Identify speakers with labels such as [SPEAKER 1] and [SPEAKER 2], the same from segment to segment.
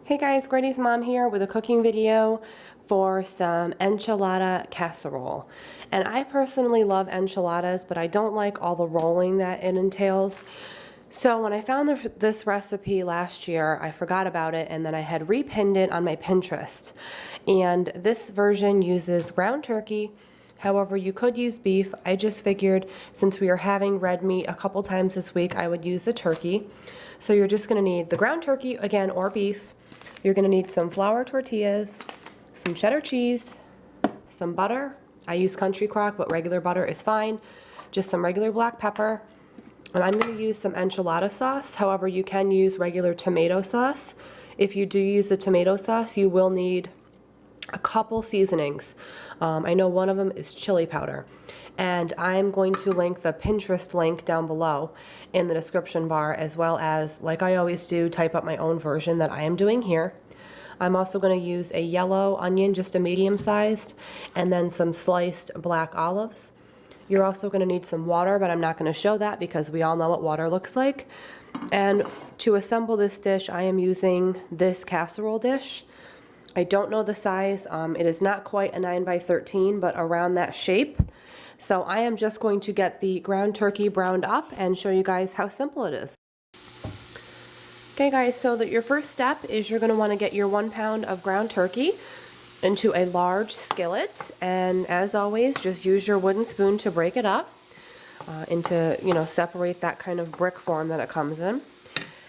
[SPEAKER 1] Hey guys, GradysMom here with a cooking video for some enchilada casserole. And I personally love enchiladas, but I don't like all the rolling that it entails. So when I found this recipe last year, I forgot about it and then I had repinned it on my Pinterest. And this version uses ground turkey. However, you could use beef. I just figured since we are having red meat a couple times this week, I would use the turkey. So you're just going to need the ground turkey, again, or beef. You're going to need some flour tortillas, some cheddar cheese, some butter. I use country crock, but regular butter is fine. Just some regular black pepper. And I'm going to use some enchilada sauce. However, you can use regular tomato sauce. If you do use the tomato sauce, you will need a couple seasonings. I know one of them is chili powder. And I'm going to link the Pinterest link down below in the description bar, as well as, like I always do, type up my own version that I am doing here. I'm also going to use a yellow onion, just a medium sized, and then some sliced black olives. You're also going to need some water, but I'm not going to show that because we all know what water looks like. And to assemble this dish, I am using this casserole dish. I don't know the size. It is not quite a 9 by 13, but around that shape. So I am just going to get the ground turkey browned up and show you guys how simple it is. Okay guys, so that your first step is you're going to want to get your 1 pound of ground turkey into a large skillet, and as always, just use your wooden spoon to break it up into, separate that kind of brick form that it comes in.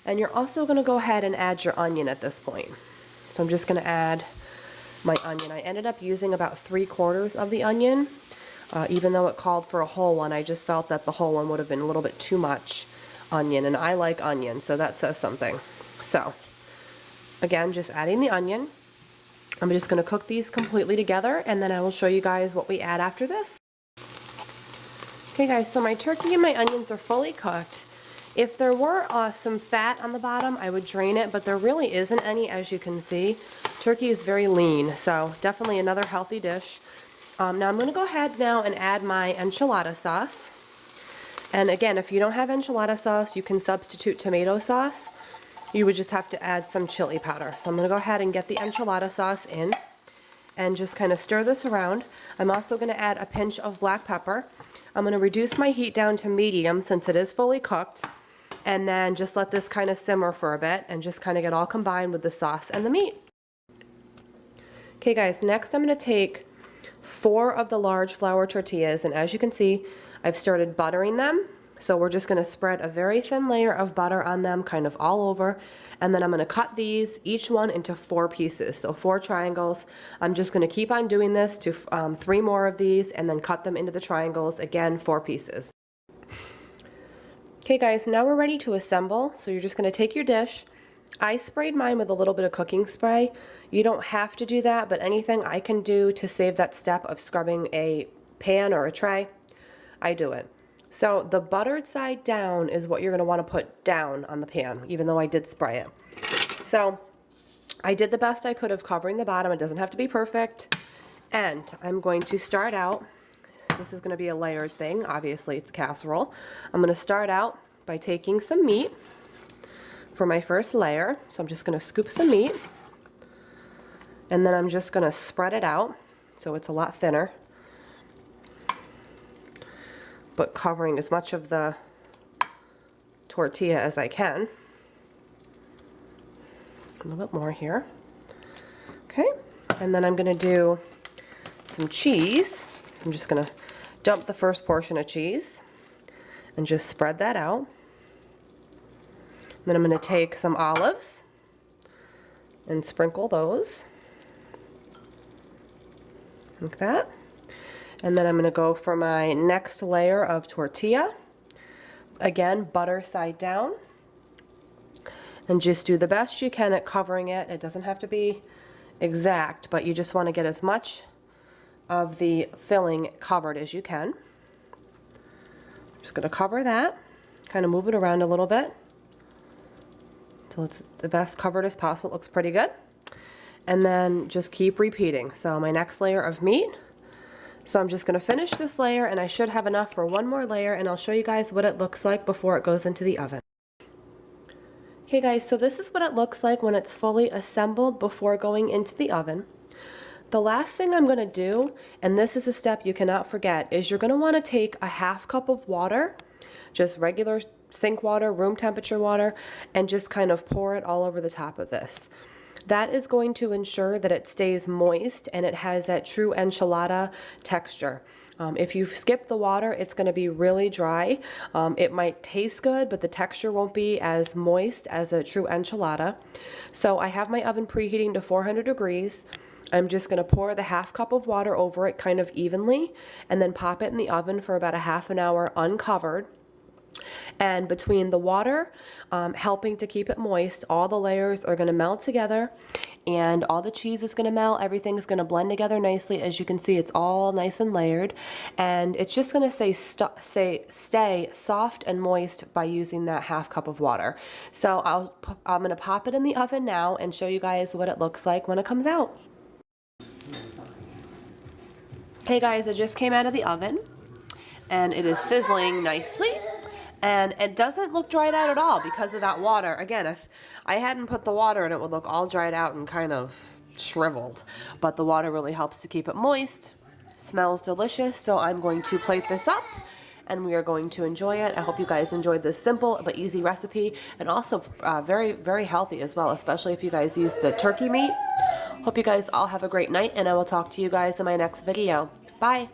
[SPEAKER 1] And you're also going to go ahead and add your onion at this point. So I'm just going to add my onion. I ended up using about 3/4 of the onion. Even though it called for a whole one, I just felt that the whole one would have been a little bit too much onion, and I like onion, so that says something. So, again, just adding the onion. I'm just going to cook these completely together, and then I will show you guys what we add after this. Okay guys, so my turkey and my onions are fully cooked. If there were some fat on the bottom, I would drain it, but there really isn't any, as you can see. Turkey is very lean, so definitely another healthy dish. Now I'm going to go ahead now and add my enchilada sauce. And again, if you don't have enchilada sauce, you can substitute tomato sauce. You would just have to add some chili powder. So I'm going to go ahead and get the enchilada sauce in and just kind of stir this around. I'm also going to add a pinch of black pepper. I'm going to reduce my heat down to medium since it is fully cooked, and then just let this kind of simmer for a bit and just kind of get all combined with the sauce and the meat. Okay guys, next I'm going to take 4 of the large flour tortillas, and as you can see, I've started buttering them. So we're just going to spread a very thin layer of butter on them, kind of all over, and then I'm going to cut these, each one, into 4 pieces, so 4 triangles. I'm just going to keep on doing this to 3 more of these, and then cut them into the triangles, again, 4 pieces. Okay guys, now we're ready to assemble, so you're just going to take your dish. I sprayed mine with a little bit of cooking spray. You don't have to do that, but anything I can do to save that step of scrubbing a pan or a tray, I do it. So the buttered side down is what you're going to want to put down on the pan, even though I did spray it. So I did the best I could of covering the bottom. It doesn't have to be perfect. And I'm going to start out, this is going to be a layered thing. Obviously, it's casserole. I'm going to start out by taking some meat for my first layer. So I'm just going to scoop some meat, and then I'm just going to spread it out so it's a lot thinner, but covering as much of the tortilla as I can. A little bit more here. Okay, and then I'm going to do some cheese. So I'm just going to dump the first portion of cheese and just spread that out. Then I'm going to take some olives and sprinkle those like that. And then I'm going to go for my next layer of tortilla. Again, butter side down. And just do the best you can at covering it. It doesn't have to be exact, but you just want to get as much of the filling covered as you can. I'm just going to cover that, kind of move it around a little bit till it's the best covered as possible. It looks pretty good. And then just keep repeating. So my next layer of meat. So I'm just going to finish this layer, and I should have enough for one more layer, and I'll show you guys what it looks like before it goes into the oven. Okay guys, so this is what it looks like when it's fully assembled before going into the oven. The last thing I'm going to do, and this is a step you cannot forget, is you're going to want to take a half cup of water, just regular sink water, room temperature water, and just kind of pour it all over the top of this. That is going to ensure that it stays moist and it has that true enchilada texture. If you skip the water, it's going to be really dry. It might taste good, but the texture won't be as moist as a true enchilada. So I have my oven preheating to 400 degrees. I'm just going to pour the half cup of water over it kind of evenly and then pop it in the oven for about a half an hour uncovered. And between the water helping to keep it moist, all the layers are going to melt together and all the cheese is going to melt. Everything's going to blend together nicely. As you can see, it's all nice and layered, and it's just going to stay soft and moist by using that half cup of water. So I'm going to pop it in the oven now and show you guys what it looks like when it comes out. Hey guys, it just came out of the oven and it is sizzling nicely. And it doesn't look dried out at all because of that water. Again, if I hadn't put the water in, it would look all dried out and kind of shriveled. But the water really helps to keep it moist. Smells delicious, so I'm going to plate this up and we are going to enjoy it. I hope you guys enjoyed this simple but easy recipe, and also very, very healthy as well, especially if you guys use the turkey meat. Hope you guys all have a great night, and I will talk to you guys in my next video. Bye!